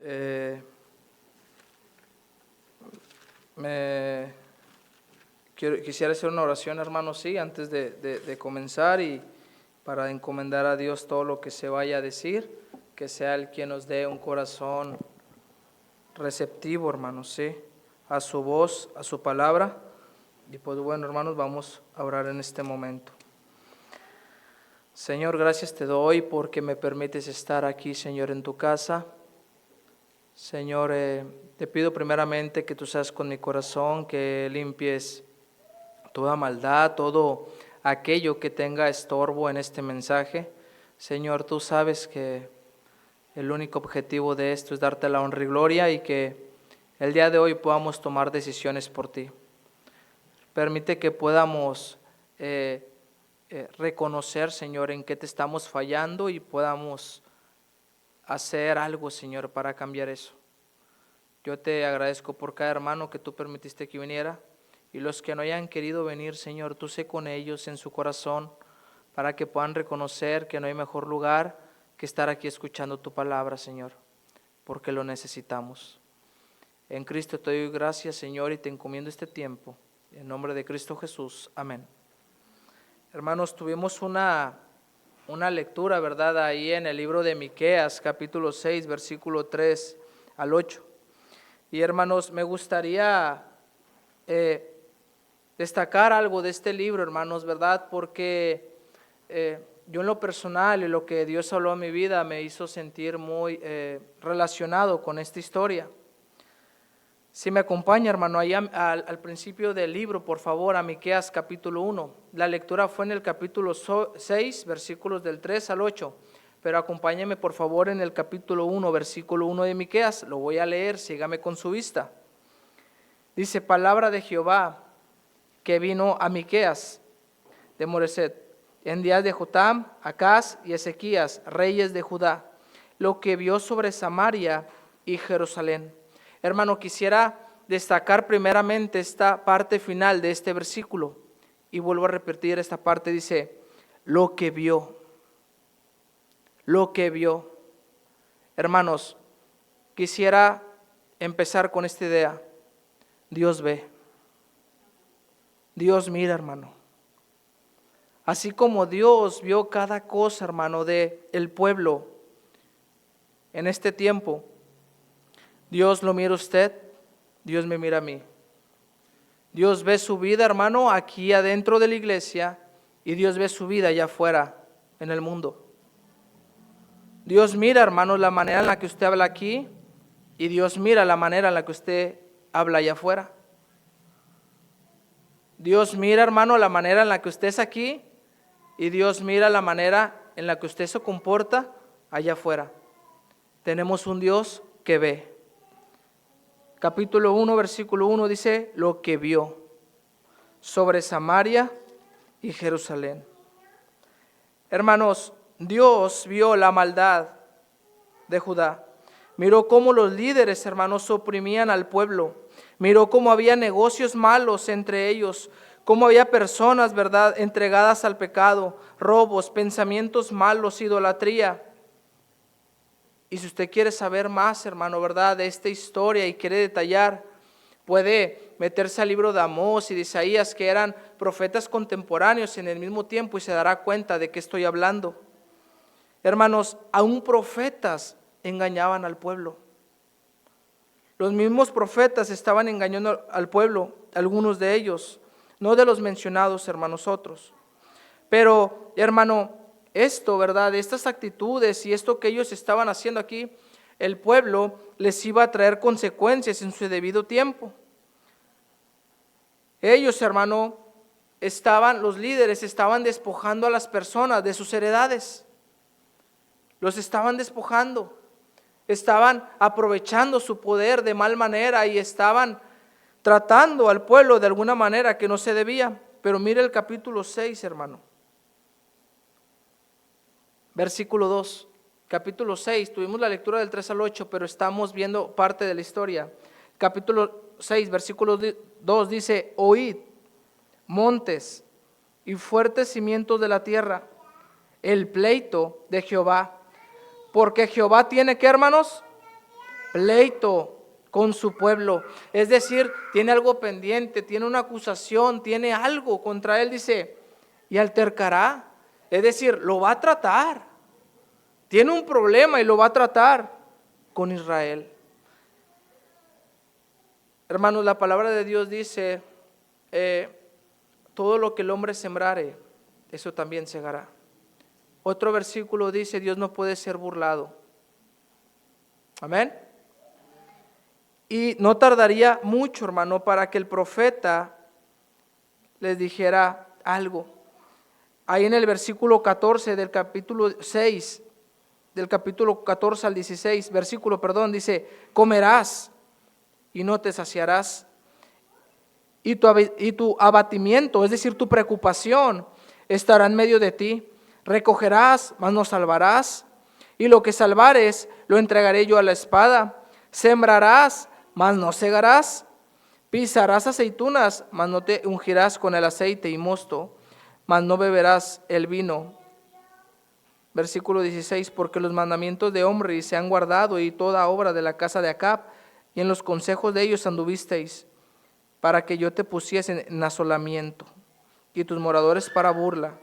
Eh, Quisiera hacer una oración, hermanos, sí, antes de comenzar, y para encomendar a Dios todo lo que se vaya a decir, que sea Él quien nos dé un corazón receptivo, hermanos, sí, a su voz, a su palabra. Y pues bueno, hermanos, vamos a orar en este momento. Señor, gracias te doy porque me permites estar aquí, Señor, en tu casa. Señor, te pido primeramente que tú seas con mi corazón, que limpies toda maldad, todo aquello que tenga estorbo en este mensaje. Señor, tú sabes que el único objetivo de esto es darte la honra y gloria, y que el día de hoy podamos tomar decisiones por ti. Permite que podamos reconocer, Señor, en qué te estamos fallando, y podamos hacer algo, Señor, para cambiar eso. Yo te agradezco por cada hermano que tú permitiste que viniera, y los que no hayan querido venir, Señor, tú sé con ellos en su corazón, para que puedan reconocer que no hay mejor lugar que estar aquí escuchando tu palabra, Señor, porque lo necesitamos. En Cristo te doy gracias, Señor, y te encomiendo este tiempo. En nombre de Cristo Jesús. Amén. Hermanos, tuvimos una lectura, ¿verdad?, ahí en el libro de Miqueas, capítulo 6, versículo 3 al 8. Y hermanos, me gustaría destacar algo de este libro, hermanos, ¿verdad? Porque yo en lo personal, y lo que Dios habló en mi vida, me hizo sentir muy relacionado con esta historia. Si me acompaña, hermano, ahí al principio del libro, por favor, a Miqueas capítulo 1. La lectura fue en el capítulo 6, versículos del 3 al 8. Pero acompáñeme, por favor, en el capítulo 1, versículo 1 de Miqueas. Lo voy a leer, sígame con su vista. Dice: palabra de Jehová que vino a Miqueas de Moreset, en días de Jotam, Acaz y Ezequías, reyes de Judá, lo que vio sobre Samaria y Jerusalén. Hermano, quisiera destacar primeramente esta parte final de este versículo, y vuelvo a repetir esta parte. Dice, lo que vio. Lo que vio. Hermanos, quisiera empezar con esta idea. Dios ve. Dios mira, hermano. Así como Dios vio cada cosa, hermano, del pueblo en este tiempo, Dios lo mira a usted, Dios me mira a mí. Dios ve su vida, hermano, aquí adentro de la iglesia, y Dios ve su vida allá afuera, en el mundo. Dios mira, hermano, la manera en la que usted habla aquí, y Dios mira la manera en la que usted habla allá afuera. Dios mira, hermano, la manera en la que usted es aquí, y Dios mira la manera en la que usted se comporta allá afuera. Tenemos un Dios que ve. Capítulo 1, versículo 1 dice, lo que vio sobre Samaria y Jerusalén. Hermanos, Dios vio la maldad de Judá. Miró cómo los líderes, hermanos, oprimían al pueblo. Miró cómo había negocios malos entre ellos, cómo había personas, ¿verdad?, entregadas al pecado, robos, pensamientos malos, idolatría. Y si usted quiere saber más, hermano, ¿verdad?, de esta historia y quiere detallar, puede meterse al libro de Amós y de Isaías, que eran profetas contemporáneos en el mismo tiempo, y se dará cuenta de qué estoy hablando. Hermanos, aún profetas engañaban al pueblo. Los mismos profetas estaban engañando al pueblo, algunos de ellos, no de los mencionados, hermanos, otros. Pero, hermano, esto, ¿verdad?, estas actitudes y esto que ellos estaban haciendo aquí, el pueblo les iba a traer consecuencias en su debido tiempo. Ellos, hermano, los líderes estaban despojando a las personas de sus heredades. Los estaban despojando. Estaban aprovechando su poder de mal manera y estaban tratando al pueblo de alguna manera que no se debía. Pero mire el capítulo 6, hermano. Versículo 2, capítulo 6, tuvimos la lectura del 3 al 8, pero estamos viendo parte de la historia. Capítulo 6, versículo 2 dice, oíd, montes y fuertes cimientos de la tierra, el pleito de Jehová, porque Jehová tiene, ¿qué, hermanos? pleito con su pueblo. Es decir, tiene algo pendiente, tiene una acusación, tiene algo contra él, dice, y altercará. Es decir, lo va a tratar. Tiene un problema y lo va a tratar con Israel. Hermanos, la palabra de Dios dice, todo lo que el hombre sembrare, eso también segará. Otro versículo dice, Dios no puede ser burlado. Amén. Y no tardaría mucho, hermano, para que el profeta les dijera algo. Ahí en el versículo 14 del capítulo 6, del capítulo 14 al 16, dice, comerás y no te saciarás. Y tu abatimiento, es decir, tu preocupación, estará en medio de ti. Recogerás, mas no salvarás. Y lo que salvares, lo entregaré yo a la espada. Sembrarás, mas no segarás. Pisarás aceitunas, mas no te ungirás con el aceite y mosto, mas no beberás el vino. Versículo 16, porque los mandamientos de Omri se han guardado y toda obra de la casa de Acab, y en los consejos de ellos anduvisteis, para que yo te pusiese en asolamiento, y tus moradores para burla.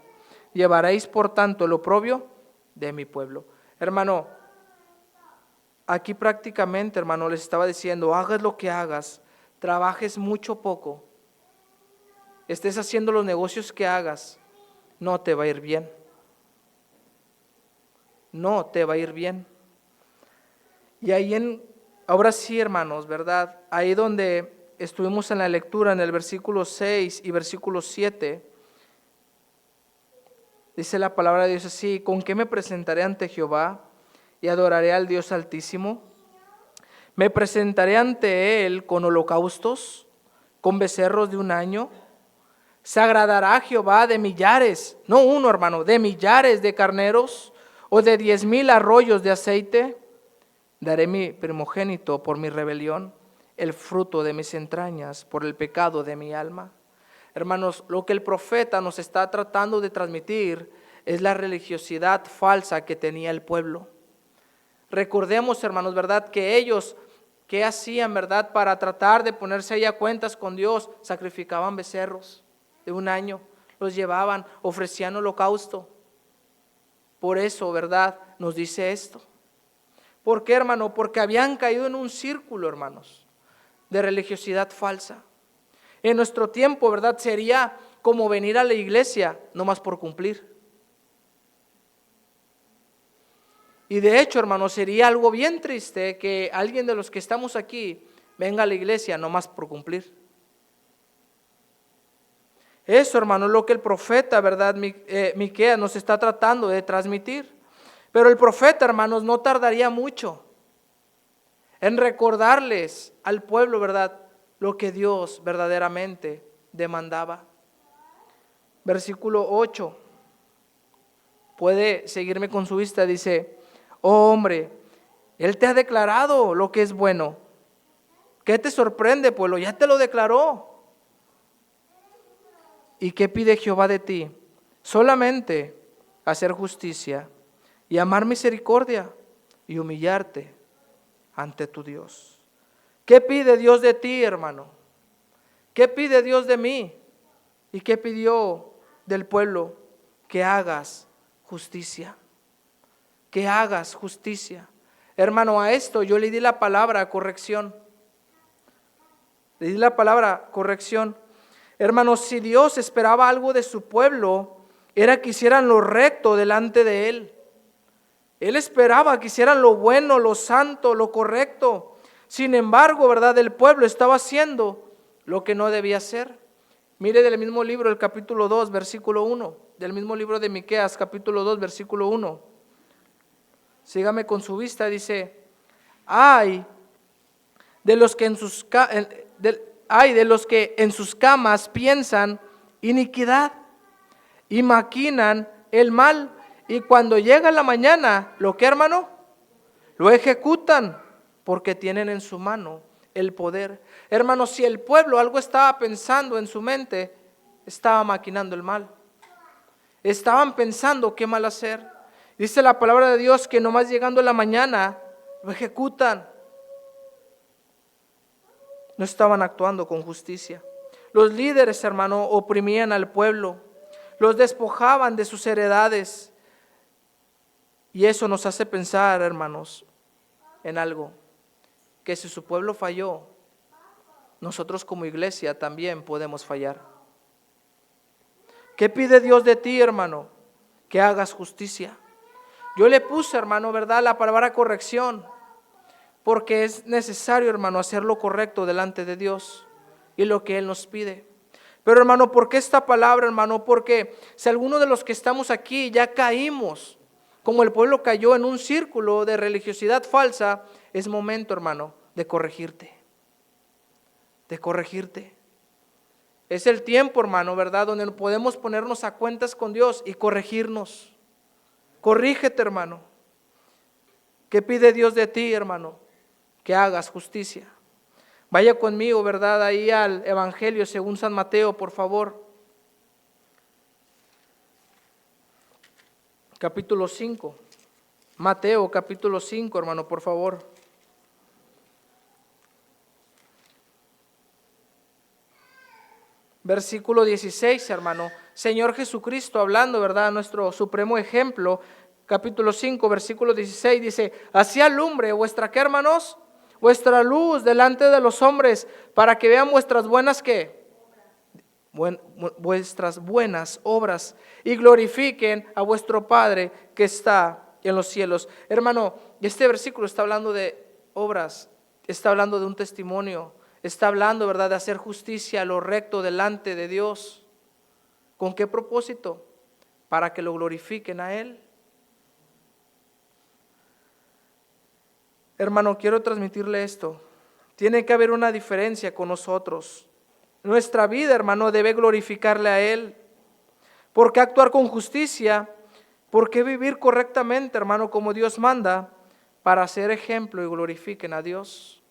Llevaréis por tanto el oprobio de mi pueblo. Hermano, aquí prácticamente, hermano, les estaba diciendo, hagas lo que hagas, trabajes mucho o poco, estés haciendo los negocios que hagas, no te va a ir bien. No te va a ir bien. Y ahí ahora sí, hermanos, ¿verdad? Ahí donde estuvimos en la lectura, en el versículo 6 y versículo 7, dice la palabra de Dios así, ¿con qué me presentaré ante Jehová y adoraré al Dios Altísimo? Me presentaré ante Él con holocaustos, con becerros de un año. Se agradará Jehová de millares, no uno, hermano, de millares de carneros, o de 10,000 arroyos de aceite. Daré mi primogénito por mi rebelión, el fruto de mis entrañas por el pecado de mi alma. Hermanos, lo que el profeta nos está tratando de transmitir es la religiosidad falsa que tenía el pueblo. Recordemos, hermanos, ¿verdad? Que ellos, ¿qué hacían, verdad? Para tratar de ponerse ahí a cuentas con Dios, sacrificaban becerros de un año, los llevaban, ofrecían holocausto. Por eso, ¿verdad? Nos dice esto. ¿Por qué, hermano? Porque habían caído en un círculo, hermanos, de religiosidad falsa. En nuestro tiempo, ¿verdad? Sería como venir a la iglesia, no más por cumplir. Y de hecho, hermano, sería algo bien triste que alguien de los que estamos aquí venga a la iglesia no más por cumplir. Eso, hermano, es lo que el profeta, ¿verdad? Miqueas nos está tratando de transmitir. Pero el profeta, hermanos, no tardaría mucho en recordarles al pueblo, ¿verdad?, lo que Dios verdaderamente demandaba. Versículo 8. Puede seguirme con su vista, dice, oh hombre, Él te ha declarado lo que es bueno. ¿Qué te sorprende, pueblo? Ya te lo declaró. ¿Y qué pide Jehová de ti? Solamente hacer justicia y amar misericordia y humillarte ante tu Dios. ¿Qué pide Dios de ti, hermano? ¿Qué pide Dios de mí? ¿Y qué pidió del pueblo? Que hagas justicia. Que hagas justicia. Hermano, a esto yo le di la palabra corrección. Le di la palabra corrección. Hermanos, si Dios esperaba algo de su pueblo, era que hicieran lo recto delante de Él. Él esperaba que hicieran lo bueno, lo santo, lo correcto. Sin embargo, ¿verdad? El pueblo estaba haciendo lo que no debía hacer. Mire del mismo libro, el capítulo 2, versículo 1. Del mismo libro de Miqueas, capítulo 2, versículo 1. Sígame con su vista, dice, ay de los que en sus camas piensan iniquidad y maquinan el mal, y cuando llega la mañana, ¿lo que, hermano? Lo ejecutan, porque tienen en su mano el poder. Hermano, si el pueblo algo estaba pensando en su mente, estaba maquinando el mal. Estaban pensando qué mal hacer. Dice la palabra de Dios que nomás llegando la mañana, lo ejecutan. no estaban actuando con justicia. Los líderes, hermano, oprimían al pueblo, los despojaban de sus heredades. Y eso nos hace pensar, hermanos, en algo, que si su pueblo falló, nosotros como iglesia también podemos fallar. ¿Qué pide Dios de ti, hermano? Que hagas justicia. Yo le puse, hermano, ¿verdad?, la palabra corrección, porque es necesario, hermano, hacer lo correcto delante de Dios y lo que Él nos pide. Pero, hermano, ¿por qué esta palabra, hermano? Porque si alguno de los que estamos aquí ya caímos, como el pueblo cayó en un círculo de religiosidad falsa, es momento, hermano, de corregirte. De corregirte. Es el tiempo, hermano, ¿verdad?, donde podemos ponernos a cuentas con Dios y corregirnos. Corrígete, hermano. ¿Qué pide Dios de ti, hermano? Que hagas justicia. Vaya conmigo, ¿verdad?, ahí al Evangelio según San Mateo, por favor. Capítulo 5. Mateo, capítulo 5, hermano, por favor. Versículo 16, hermano. Señor Jesucristo hablando, ¿verdad?, nuestro supremo ejemplo. Capítulo 5, versículo 16 dice: así alumbre vuestra, ¿qué, hermanos? Vuestra luz delante de los hombres, para que vean vuestras buenas, ¿qué? Vuestras buenas obras y glorifiquen a vuestro Padre que está en los cielos. Hermano, este versículo está hablando de obras, está hablando de un testimonio, está hablando, ¿verdad?, de hacer justicia, lo recto delante de Dios. ¿Con qué propósito? Para que lo glorifiquen a Él. Hermano, quiero transmitirle esto. Tiene que haber una diferencia con nosotros. Nuestra vida, hermano, debe glorificarle a Él. ¿Por qué actuar con justicia? ¿Por qué vivir correctamente, hermano, como Dios manda? Para ser ejemplo y glorifiquen a Dios.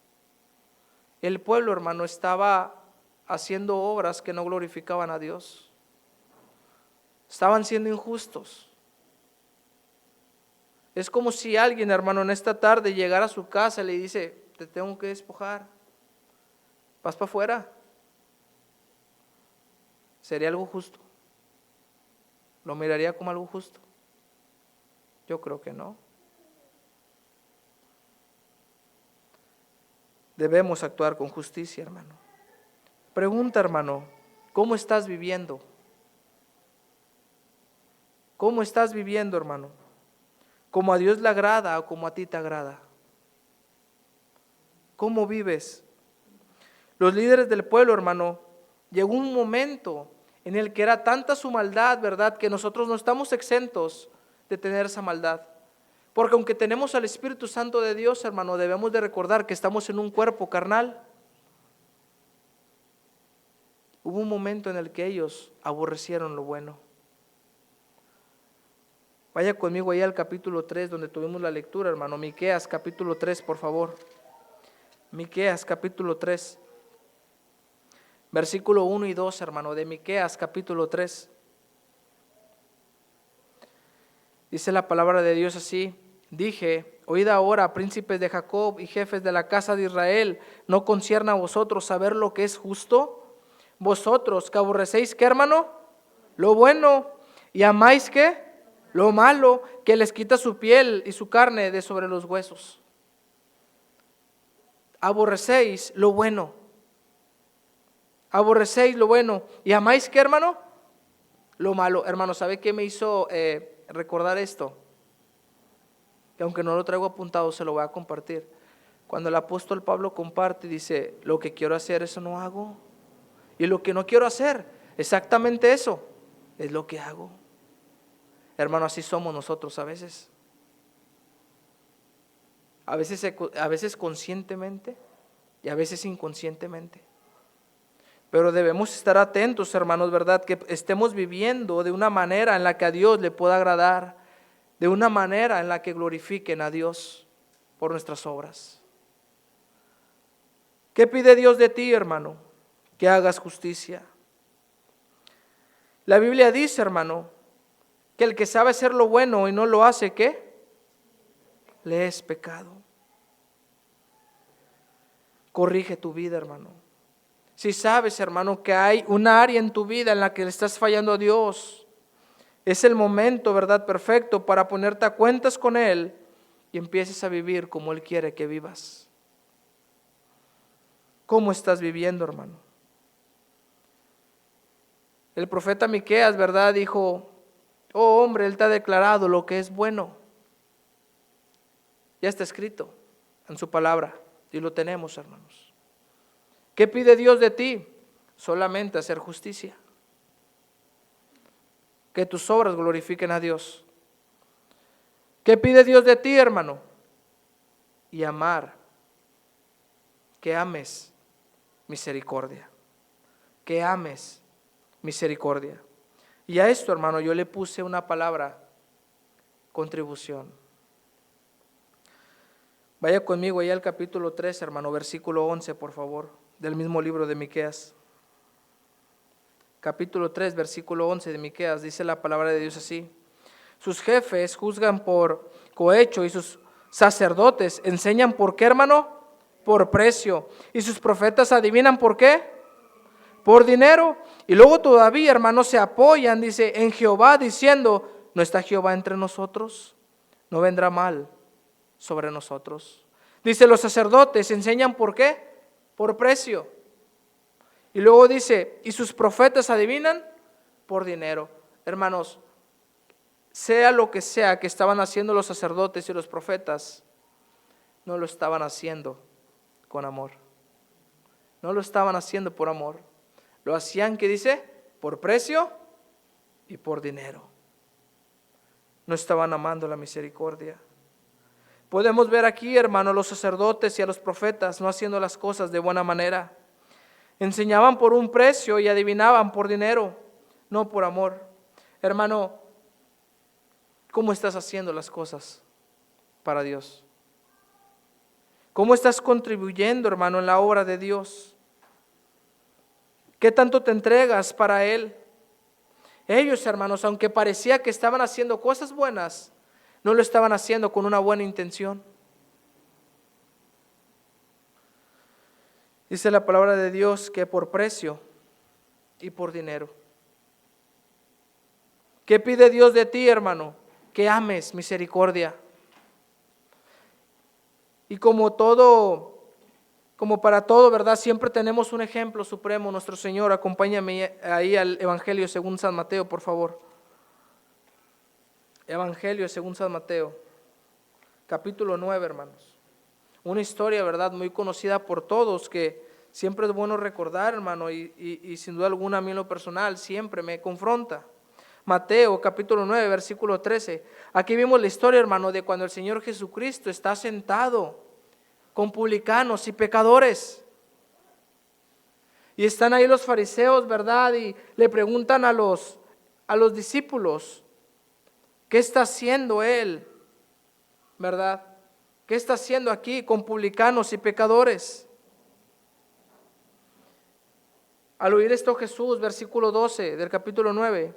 El pueblo, hermano, estaba haciendo obras que no glorificaban a Dios. Estaban siendo injustos. Es como si alguien, hermano, en esta tarde llegara a su casa y le dice: te tengo que despojar, vas para afuera. ¿Sería algo justo? ¿Lo miraría como algo justo? Yo creo que no. Debemos actuar con justicia, hermano. Pregunta, hermano, ¿cómo estás viviendo? ¿Cómo estás viviendo, hermano? ¿Como a Dios le agrada o como a ti te agrada? ¿Cómo vives? Los líderes del pueblo, hermano, llegó un momento en el que era tanta su maldad, ¿verdad?, que nosotros no estamos exentos de tener esa maldad. Porque aunque tenemos al Espíritu Santo de Dios, hermano, debemos de recordar que estamos en un cuerpo carnal. Hubo un momento en el que ellos aborrecieron lo bueno. Vaya conmigo ahí al capítulo 3, donde tuvimos la lectura, hermano. Miqueas, capítulo 3, por favor. Miqueas, capítulo 3. Versículo 1 y 2, hermano, de Miqueas, capítulo 3. Dice la palabra de Dios así: dije, oíd ahora, príncipes de Jacob y jefes de la casa de Israel, ¿no concierne a vosotros saber lo que es justo? Vosotros que aborrecéis, ¿qué, hermano? Lo bueno, y amáis, ¿qué? Lo malo, que les quita su piel y su carne de sobre los huesos. Aborrecéis lo bueno. Aborrecéis lo bueno. ¿Y amáis qué, hermano? Lo malo. Hermano, ¿sabe qué me hizo recordar esto? Que aunque no lo traigo apuntado, se lo voy a compartir. Cuando el apóstol Pablo comparte, dice: lo que quiero hacer, eso no hago. Y lo que no quiero hacer, exactamente eso, es lo que hago. Hermano, así somos nosotros a veces. A veces conscientemente y a veces inconscientemente. Pero debemos estar atentos, hermanos, ¿verdad? Que estemos viviendo de una manera en la que a Dios le pueda agradar, de una manera en la que glorifiquen a Dios por nuestras obras. ¿Qué pide Dios de ti, hermano? Que hagas justicia. La Biblia dice, hermano, que el que sabe hacer lo bueno y no lo hace, ¿qué? Le es pecado. corrige tu vida, hermano. Si sabes, hermano, que hay un área en tu vida en la que le estás fallando a Dios, es el momento, ¿verdad?, perfecto para ponerte a cuentas con Él y empieces a vivir como Él quiere que vivas. ¿Cómo estás viviendo, hermano? El profeta Miqueas, ¿verdad?, dijo: oh hombre, Él te ha declarado lo que es bueno. Ya está escrito en su palabra y lo tenemos, hermanos. ¿Qué pide Dios de ti? Solamente hacer justicia. Que tus obras glorifiquen a Dios. ¿Qué pide Dios de ti, hermano? Y amar. Que ames misericordia. Que ames misericordia. Y a esto, hermano, yo le puse una palabra: contribución. Vaya conmigo allá al capítulo 3, hermano, versículo 11, por favor, del mismo libro de Miqueas. Capítulo 3, versículo 11 de Miqueas, dice la palabra de Dios así: sus jefes juzgan por cohecho y sus sacerdotes enseñan por qué, hermano, por precio, y sus profetas adivinan por qué, por dinero. Y luego todavía, hermanos, se apoyan, dice, en Jehová, diciendo: ¿no está Jehová entre nosotros? No vendrá mal sobre nosotros. Dice, los sacerdotes enseñan por qué, por precio. Y luego dice, y sus profetas adivinan por dinero. Hermanos, sea lo que sea que estaban haciendo los sacerdotes y los profetas, no lo estaban haciendo con amor. No lo estaban haciendo por amor. Lo hacían, ¿qué dice? Por precio y por dinero. No estaban amando la misericordia. Podemos ver aquí, hermano, a los sacerdotes y a los profetas no haciendo las cosas de buena manera. Enseñaban por un precio y adivinaban por dinero, no por amor. Hermano, ¿cómo estás haciendo las cosas para Dios? ¿Cómo estás contribuyendo, hermano, en la obra de Dios? ¿Qué tanto te entregas para Él? Ellos, hermanos, aunque parecía que estaban haciendo cosas buenas, no lo estaban haciendo con una buena intención. Dice la palabra de Dios que por precio y por dinero. ¿Qué pide Dios de ti, hermano? Que ames misericordia. Y como para todo, ¿verdad? Siempre tenemos un ejemplo supremo, nuestro Señor. Acompáñame ahí al Evangelio según San Mateo, por favor. Evangelio según San Mateo, capítulo 9, hermanos. Una historia, ¿verdad?, muy conocida por todos, que siempre es bueno recordar, hermano, y sin duda alguna a mí en lo personal siempre me confronta. Mateo, capítulo 9, versículo 13. Aquí vimos la historia, hermano, de cuando el Señor Jesucristo está sentado con publicanos y pecadores. Y están ahí los fariseos, ¿verdad? Y le preguntan a los discípulos, ¿qué está haciendo Él? ¿Verdad? ¿Qué está haciendo aquí con publicanos y pecadores? Al oír esto Jesús, versículo 12 del capítulo 9,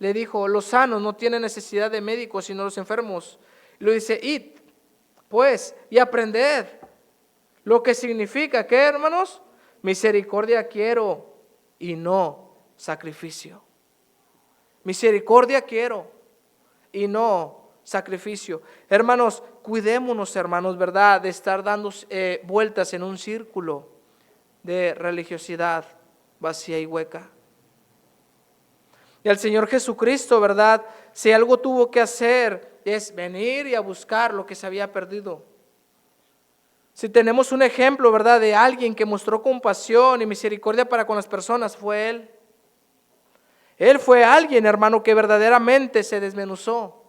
le dijo, los sanos no tienen necesidad de médicos, sino los enfermos. Y lo dice, id, pues, y aprended lo que significa, ¿qué, hermanos? Misericordia quiero y no sacrificio. Misericordia quiero y no sacrificio. Hermanos, cuidémonos, hermanos, ¿verdad?, de estar dando vueltas en un círculo de religiosidad vacía y hueca. Y el Señor Jesucristo, ¿verdad?, si algo tuvo que hacer es venir y a buscar lo que se había perdido. Si tenemos un ejemplo, ¿verdad?, de alguien que mostró compasión y misericordia para con las personas, fue Él. Él fue alguien, hermano, que verdaderamente se desmenuzó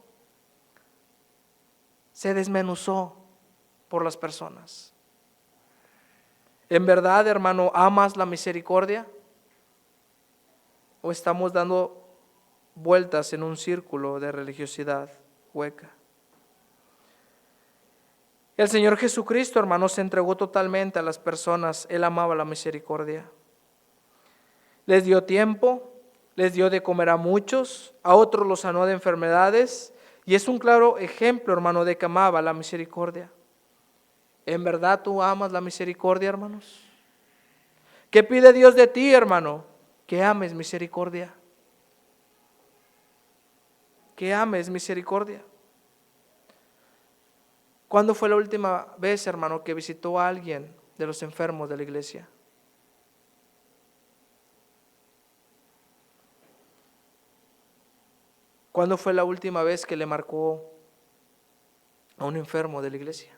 por las personas. ¿En verdad, hermano, amas la misericordia? ¿O estamos dando vueltas en un círculo de religiosidad hueca? El Señor Jesucristo, hermano, se entregó totalmente a las personas. Él amaba la misericordia. Les dio tiempo, les dio de comer a muchos, a otros los sanó de enfermedades, y es un claro ejemplo, hermano, de que amaba la misericordia. ¿En verdad tú amas la misericordia, hermanos? ¿Qué pide Dios de ti, hermano? Que ames misericordia. Que ames misericordia. ¿Cuándo fue la última vez, hermano, que visitó a alguien de los enfermos de la iglesia? ¿Cuándo fue la última vez que le marcó a un enfermo de la iglesia?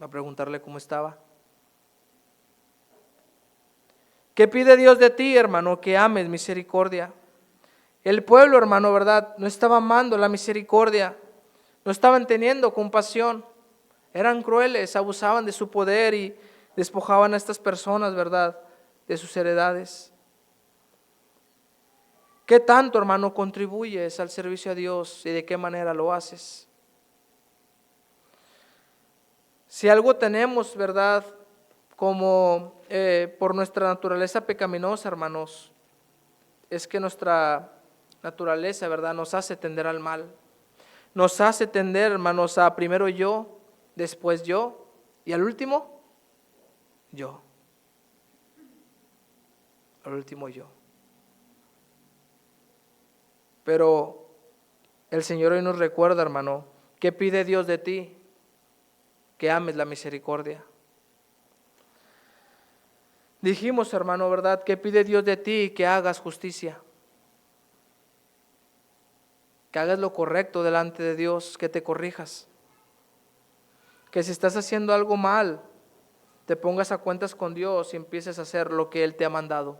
Va a preguntarle cómo estaba. ¿Qué pide Dios de ti, hermano? Que ames misericordia. El pueblo, hermano, ¿verdad? No estaba amando la misericordia. No estaban teniendo compasión. Eran crueles, abusaban de su poder y despojaban a estas personas, ¿verdad?, de sus heredades. ¿Qué tanto, hermano, contribuyes al servicio a Dios y de qué manera lo haces? Si algo tenemos, ¿verdad?, como por nuestra naturaleza pecaminosa, hermanos, es que nuestra naturaleza, ¿verdad?, nos hace tender al mal. Nos hace tender, hermanos, a primero yo, después yo y al último, yo. Al último yo. Pero el Señor hoy nos recuerda, hermano, ¿qué pide Dios de ti? Que ames la misericordia. Dijimos, hermano, ¿verdad?, ¿qué pide Dios de ti? Que hagas justicia. Que hagas lo correcto delante de Dios, que te corrijas. Que si estás haciendo algo mal, te pongas a cuentas con Dios y empieces a hacer lo que Él te ha mandado.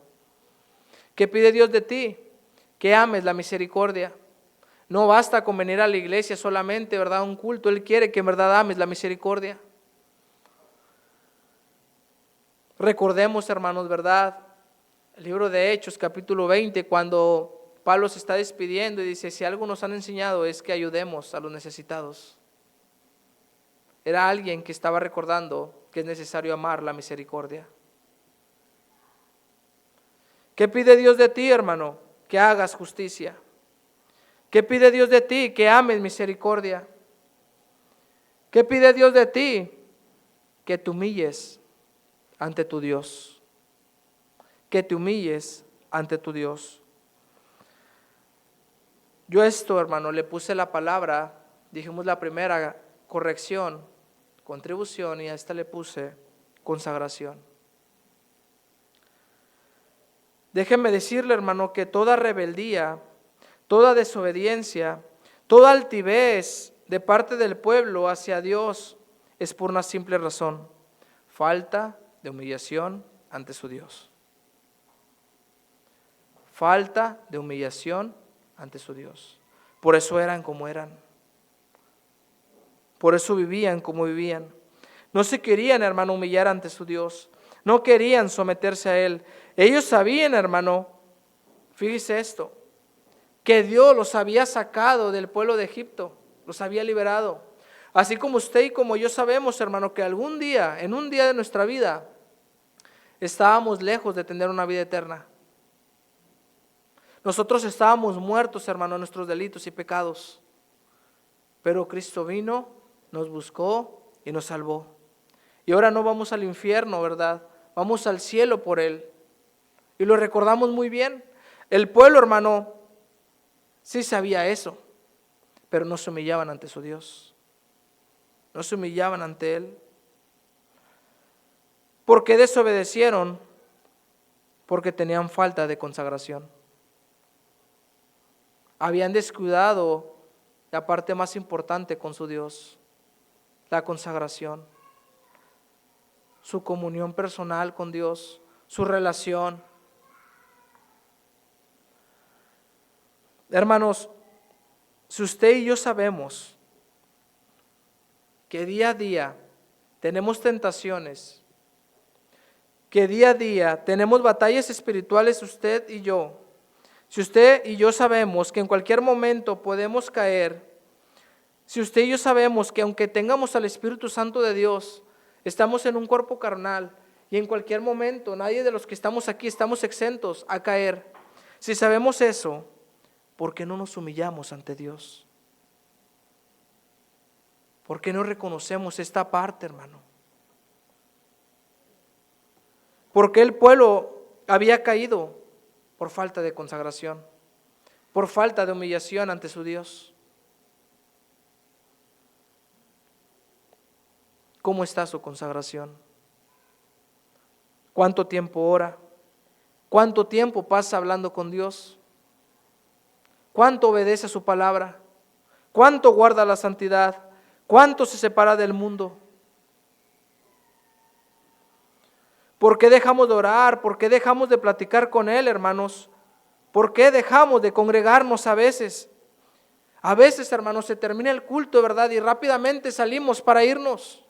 ¿Qué pide Dios de ti? Que ames la misericordia. No basta con venir a la iglesia solamente, ¿verdad?, a un culto. Él quiere que en verdad ames la misericordia. Recordemos, hermanos, ¿verdad?, el libro de Hechos, capítulo 20, cuando Pablo se está despidiendo y dice, si algo nos han enseñado es que ayudemos a los necesitados. Era alguien que estaba recordando que es necesario amar la misericordia. ¿Qué pide Dios de ti, hermano? Que hagas justicia. ¿Qué pide Dios de ti? Que ames misericordia. ¿Qué pide Dios de ti? Que te humilles ante tu Dios. Que te humilles ante tu Dios. Yo esto, hermano, le puse la palabra, dijimos la primera, corrección, contribución, y a esta le puse consagración. Déjeme decirle, hermano, que toda rebeldía, toda desobediencia, toda altivez de parte del pueblo hacia Dios es por una simple razón: falta de humillación ante su Dios. Falta de humillación ante su Dios. Por eso eran como eran. Por eso vivían como vivían. No se querían, hermano, humillar ante su Dios. No querían someterse a Él. Ellos sabían, hermano, fíjese esto, que Dios los había sacado del pueblo de Egipto, los había liberado. Así como usted y como yo sabemos, hermano, que algún día, en un día de nuestra vida, estábamos lejos de tener una vida eterna. Nosotros estábamos muertos, hermano, en nuestros delitos y pecados. Pero Cristo vino, nos buscó y nos salvó. Y ahora no vamos al infierno, ¿verdad? Vamos al cielo por Él. Y lo recordamos muy bien. El pueblo, hermano, sí sabía eso, pero no se humillaban ante su Dios. No se humillaban ante Él. ¿Por qué desobedecieron? Porque tenían falta de consagración. Habían descuidado la parte más importante con su Dios, la consagración, su comunión personal con Dios, su relación. Hermanos, si usted y yo sabemos que día a día tenemos tentaciones, que día a día tenemos batallas espirituales, usted y yo, si usted y yo sabemos que en cualquier momento podemos caer, si usted y yo sabemos que aunque tengamos al Espíritu Santo de Dios, estamos en un cuerpo carnal y en cualquier momento nadie de los que estamos aquí estamos exentos a caer. Si sabemos eso, ¿por qué no nos humillamos ante Dios? ¿Por qué no reconocemos esta parte, hermano? Porque el pueblo había caído por falta de consagración, por falta de humillación ante su Dios. ¿Cómo está su consagración? ¿Cuánto tiempo ora? ¿Cuánto tiempo pasa hablando con Dios? ¿Cuánto obedece a su palabra? ¿Cuánto guarda la santidad? ¿Cuánto se separa del mundo? ¿Por qué dejamos de orar? ¿Por qué dejamos de platicar con Él, hermanos? ¿Por qué dejamos de congregarnos a veces? A veces, hermanos, se termina el culto, ¿verdad? Y rápidamente salimos para irnos.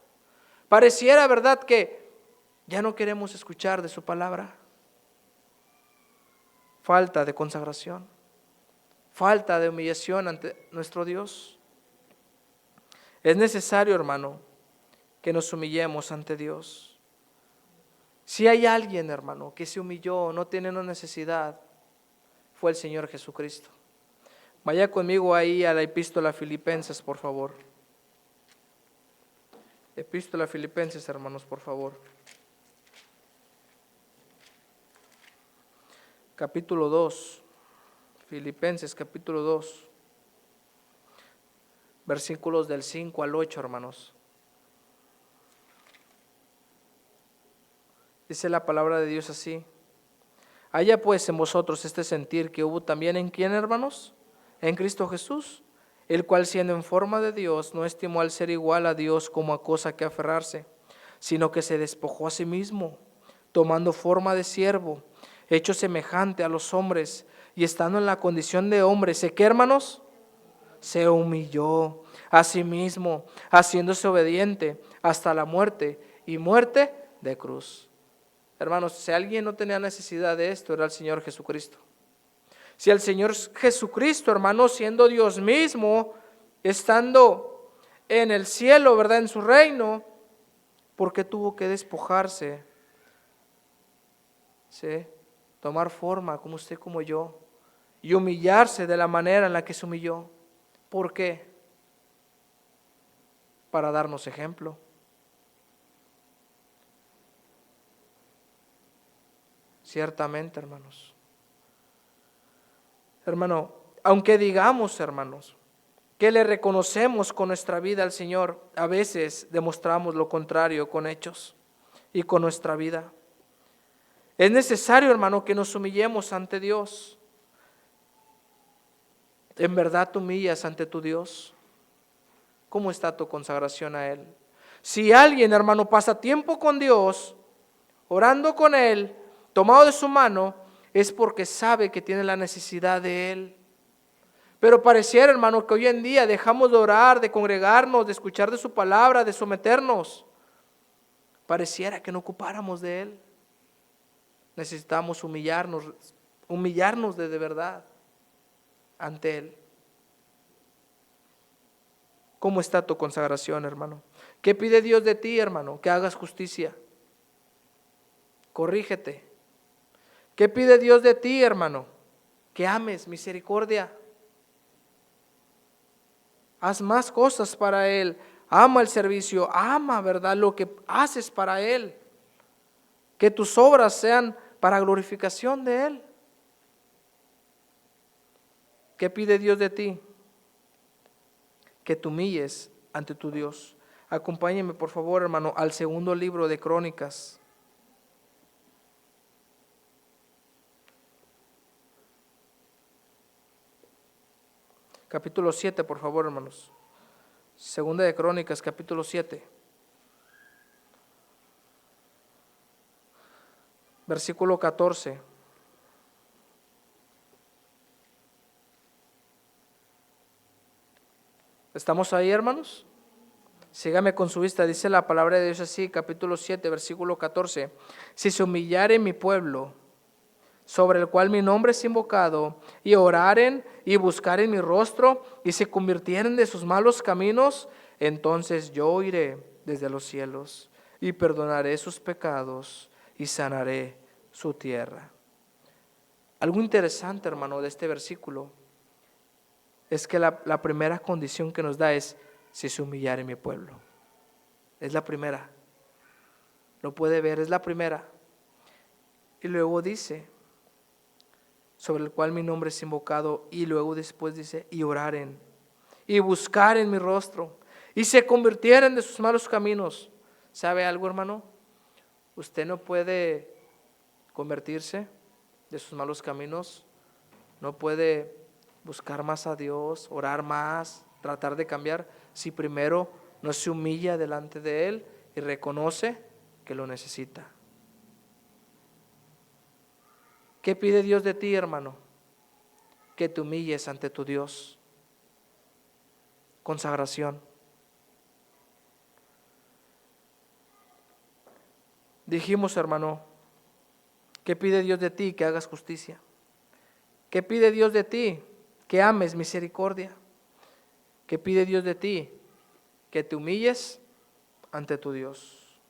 Pareciera, ¿verdad?, que ya no queremos escuchar de su palabra. Falta de consagración, falta de humillación ante nuestro Dios. Es necesario, hermano, que nos humillemos ante Dios. Si hay alguien, hermano, que se humilló, no tiene una necesidad, fue el Señor Jesucristo. Vaya conmigo ahí a la epístola a Filipenses, por favor. Epístola a Filipenses, hermanos, por favor. Capítulo 2, Filipenses capítulo 2, versículos del 5 al 8, hermanos. Dice la palabra de Dios así: haya pues en vosotros este sentir que hubo también en quién, hermanos, en Cristo Jesús, el cual siendo en forma de Dios no estimó al ser igual a Dios como a cosa que aferrarse, sino que se despojó a sí mismo, tomando forma de siervo, hecho semejante a los hombres, y estando en la condición de hombre, ¿se qué, hermanos? Se humilló a sí mismo, haciéndose obediente hasta la muerte, y muerte de cruz. Hermanos, si alguien no tenía necesidad de esto, era el Señor Jesucristo. Si el Señor Jesucristo, hermano, siendo Dios mismo, estando en el cielo, ¿verdad?, en su reino, ¿por qué tuvo que despojarse? ¿Sí? Tomar forma como usted, como yo, y humillarse de la manera en la que se humilló. ¿Por qué? Para darnos ejemplo. Ciertamente, hermanos. Hermano, aunque digamos, hermanos, que le reconocemos con nuestra vida al Señor, a veces demostramos lo contrario con hechos y con nuestra vida. Es necesario, hermano, que nos humillemos ante Dios. ¿En verdad te humillas ante tu Dios? ¿Cómo está tu consagración a Él? Si alguien, hermano, pasa tiempo con Dios, orando con Él, tomado de su mano, es porque sabe que tiene la necesidad de Él. Pero pareciera, hermano, que hoy en día dejamos de orar, de congregarnos, de escuchar de su palabra, de someternos. Pareciera que no ocupáramos de Él. Necesitamos humillarnos de verdad ante Él. ¿Cómo está tu consagración, hermano? ¿Qué pide Dios de ti, hermano? Que hagas justicia. Corrígete. ¿Qué pide Dios de ti, hermano? Que ames misericordia. Haz más cosas para Él. Ama el servicio. Ama, ¿verdad?, lo que haces para Él. Que tus obras sean para glorificación de Él. ¿Qué pide Dios de ti? Que te humilles ante tu Dios. Acompáñeme, por favor, hermano, al segundo libro de Crónicas. Capítulo 7, por favor, hermanos. Segunda de Crónicas, capítulo 7. Versículo 14. ¿Estamos ahí, hermanos? Sígame con su vista. Dice la palabra de Dios así, capítulo 7, versículo 14. Si se humillare mi pueblo, sobre el cual mi nombre es invocado, y oraren y buscaren mi rostro, y se convirtieren de sus malos caminos, entonces yo oiré desde los cielos, y perdonaré sus pecados, y sanaré su tierra. Algo interesante, hermano, de este versículo es que la primera condición que nos da es si se humillare mi pueblo. Es la primera. Lo puede ver, es la primera. Y luego dice, sobre el cual mi nombre es invocado, y luego después dice, y oraren, y buscaren mi rostro, y se convirtieren de sus malos caminos. ¿Sabe algo, hermano? Usted no puede convertirse de sus malos caminos, no puede buscar más a Dios, orar más, tratar de cambiar, si primero no se humilla delante de Él y reconoce que lo necesita. ¿Qué pide Dios de ti, hermano? Que te humilles ante tu Dios. Consagración. Dijimos, hermano, ¿qué pide Dios de ti? Que hagas justicia. ¿Qué pide Dios de ti? Que ames misericordia. ¿Qué pide Dios de ti? Que te humilles ante tu Dios.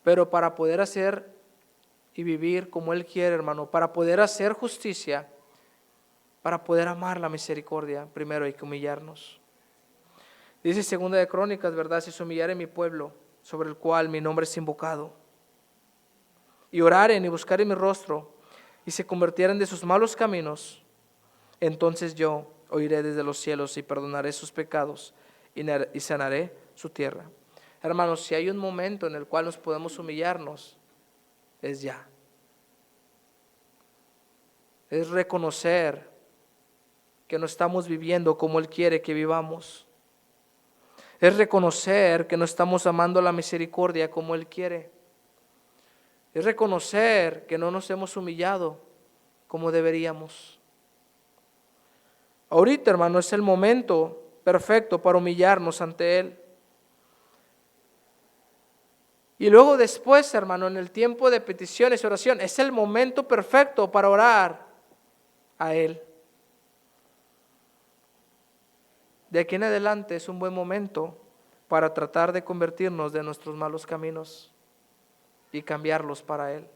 Pero para poder hacer y vivir como Él quiere, hermano, para poder hacer justicia, para poder amar la misericordia, primero hay que humillarnos. Dice Segunda de Crónicas, ¿verdad? Si se humillare mi pueblo, sobre el cual mi nombre es invocado, y oraren y buscaren mi rostro, y se convirtieren de sus malos caminos, entonces yo oiré desde los cielos y perdonaré sus pecados y sanaré su tierra. Hermanos, si hay un momento en el cual nos podemos humillarnos, es ya. Es reconocer que no estamos viviendo como Él quiere que vivamos. Es reconocer que no estamos amando la misericordia como Él quiere. Es reconocer que no nos hemos humillado como deberíamos. Ahorita, hermano, es el momento perfecto para humillarnos ante Él. Y luego después, hermano, en el tiempo de peticiones y oración, es el momento perfecto para orar a Él. De aquí en adelante es un buen momento para tratar de convertirnos de nuestros malos caminos y cambiarlos para Él.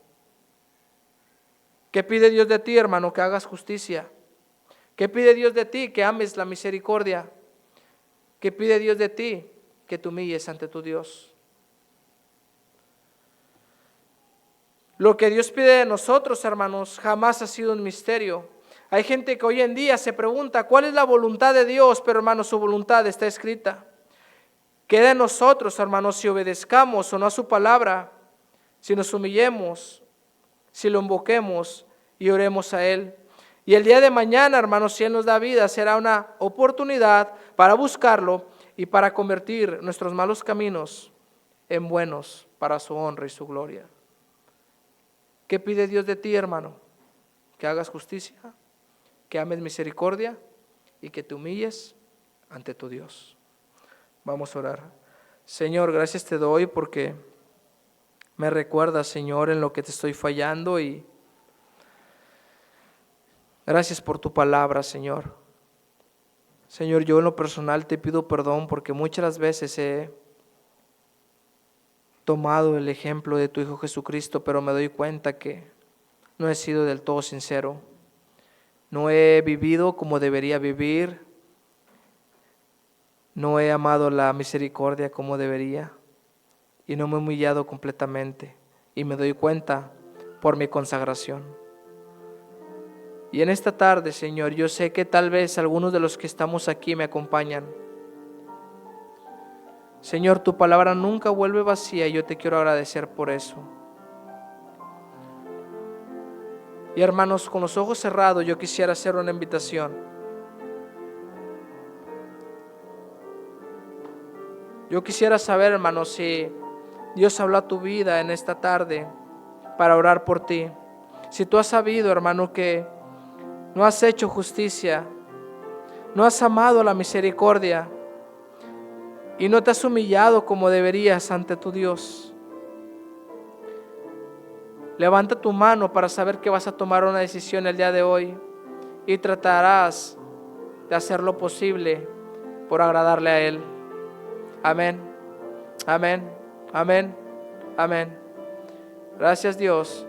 ¿Qué pide Dios de ti, hermano? Que hagas justicia. ¿Qué pide Dios de ti? Que ames la misericordia. ¿Qué pide Dios de ti? Que te humilles ante tu Dios. Lo que Dios pide de nosotros, hermanos, jamás ha sido un misterio. Hay gente que hoy en día se pregunta, ¿cuál es la voluntad de Dios? Pero, hermanos, su voluntad está escrita. Queda en nosotros, hermanos, si obedezcamos o no a su palabra, si nos humillemos, si lo invoquemos y oremos a Él. Y el día de mañana, hermanos, si Él nos da vida, será una oportunidad para buscarlo y para convertir nuestros malos caminos en buenos para su honra y su gloria. ¿Qué pide Dios de ti, hermano? Que hagas justicia, que ames misericordia y que te humilles ante tu Dios. Vamos a orar. Señor, gracias te doy porque me recuerdas, Señor, en lo que te estoy fallando, y gracias por tu palabra, Señor. Señor, yo en lo personal te pido perdón porque muchas veces he tomado el ejemplo de tu Hijo Jesucristo, pero me doy cuenta que no he sido del todo sincero. No he vivido como debería vivir. No he amado la misericordia como debería. Y no me he humillado completamente. Y me doy cuenta por mi consagración. Y en esta tarde, Señor, yo sé que tal vez algunos de los que estamos aquí me acompañan. Señor, tu palabra nunca vuelve vacía y yo te quiero agradecer por eso. Y hermanos, con los ojos cerrados yo quisiera hacer una invitación. Yo quisiera saber, hermanos, si Dios habló a tu vida en esta tarde para orar por ti. Si tú has sabido, hermano, que no has hecho justicia, no has amado la misericordia y no te has humillado como deberías ante tu Dios. Levanta tu mano para saber que vas a tomar una decisión el día de hoy y tratarás de hacer lo posible por agradarle a Él. Amén, amén, amén, amén. Gracias, Dios,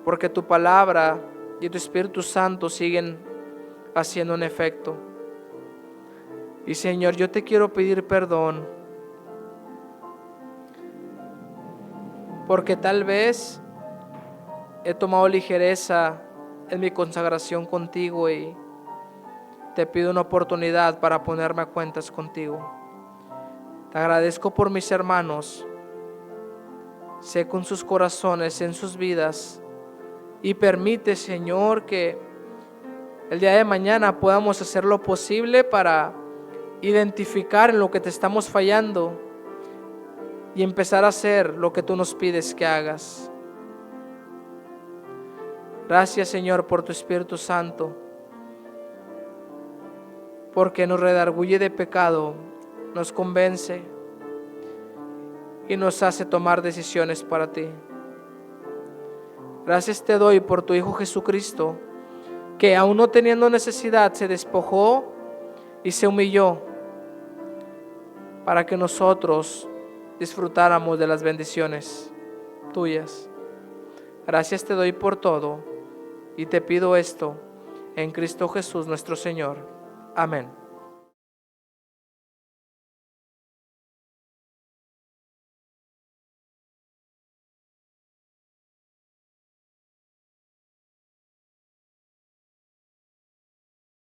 porque tu palabra y tu Espíritu Santo siguen haciendo un efecto. Y Señor, yo te quiero pedir perdón, porque tal vez he tomado ligereza en mi consagración contigo y te pido una oportunidad para ponerme a cuentas contigo. Te agradezco por mis hermanos. Sé con sus corazones, en sus vidas, y permite, Señor, que el día de mañana podamos hacer lo posible para identificar en lo que te estamos fallando y empezar a hacer lo que tú nos pides que hagas. Gracias, Señor, por tu Espíritu Santo, porque nos redarguye de pecado, nos convence y nos hace tomar decisiones para ti. Gracias te doy por tu Hijo Jesucristo, que aún no teniendo necesidad se despojó y se humilló para que nosotros disfrutáramos de las bendiciones tuyas. Gracias te doy por todo y te pido esto en Cristo Jesús nuestro Señor. Amén.